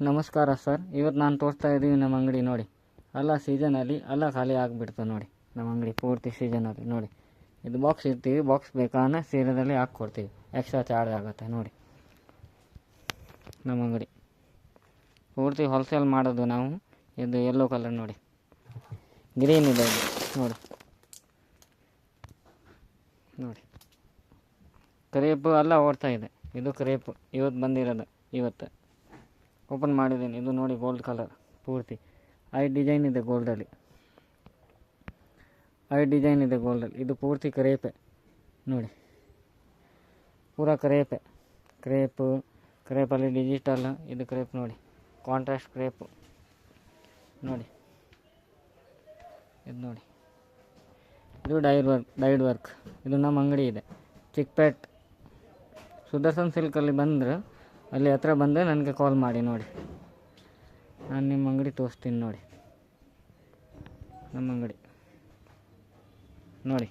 ನಮಸ್ಕಾರ ಸರ್. ಇವತ್ತು ನಾನು ತೋರಿಸ್ತಾ ಇದ್ದೀವಿ ನಮ್ಮ ಅಂಗಡಿ ನೋಡಿ. ಎಲ್ಲ ಸೀಸನಲ್ಲಿ ಎಲ್ಲ ಖಾಲಿ ಆಗಿಬಿಡ್ತದೆ ನೋಡಿ. ನಮ್ಮ ಅಂಗಡಿ ಪೂರ್ತಿ ಸೀಸನಲ್ಲಿ ನೋಡಿ. ಇದು ಬಾಕ್ಸ್ ಇರ್ತೀವಿ, ಬಾಕ್ಸ್ ಬೇಕಾದ್ರೆ ಸೀರೆದಲ್ಲಿ ಹಾಕ್ಕೊಡ್ತೀವಿ, ಎಕ್ಸ್ಟ್ರಾ ಚಾರ್ಜ್ ಆಗುತ್ತೆ ನೋಡಿ. ನಮ್ಮ ಅಂಗಡಿ ಪೂರ್ತಿ ಹೋಲ್ಸೇಲ್ ಮಾಡೋದು ನಾವು. ಇದು ಯೆಲ್ಲೋ ಕಲರ್ ನೋಡಿ, ಗ್ರೀನ್ ಇದೆ ನೋಡಿ. ನೋಡಿ ಕ್ರೇಪು ಎಲ್ಲ ಓಡ್ತಾ ಇದೆ. ಇದು ಕ್ರೇಪು ಇವತ್ತು ಬಂದಿರೋದು, ಇವತ್ತು ಓಪನ್ ಮಾಡಿದ್ದೀನಿ. ಇದು ನೋಡಿ ಗೋಲ್ಡ್ ಕಲರ್ ಪೂರ್ತಿ ಡಿಸೈನ್ ಇದೆ ಗೋಲ್ಡಲ್ಲಿ, ಡಿಸೈನ್ ಇದೆ ಗೋಲ್ಡಲ್ಲಿ. ಇದು ಪೂರ್ತಿ ಕ್ರೇಪೆ ನೋಡಿ, ಪೂರಾ ಕ್ರೇಪಲ್ಲಿ ಡಿಜಿಟಲ್. ಇದು ಕ್ರೇಪ್ ನೋಡಿ, ಕಾಂಟ್ರಾಸ್ಟ್ ಕ್ರೇಪು ನೋಡಿ. ಇದು ನೋಡಿ, ಇದು ಡೈಡ್ ವರ್ಕ್. ಇದು ನಮ್ಮ ಅಂಗಡಿ ಇದೆ ಚಿಕ್ಕಪೇಟ್ ಸುದರ್ಶನ್ ಸಿಲ್ಕಲ್ಲಿ. ಬಂದರೆ ಅಲ್ಲಿ ಹತ್ರ ಬಂದರೆ ನನಗೆ ಕಾಲ್ ಮಾಡಿ ನೋಡಿ. ನಾನು ನಿಮ್ಮ ಅಂಗಡಿ ತೋರಿಸ್ತೀನಿ ನೋಡಿ. ನಮ್ಮ ಅಂಗಡಿ ನೋಡಿ.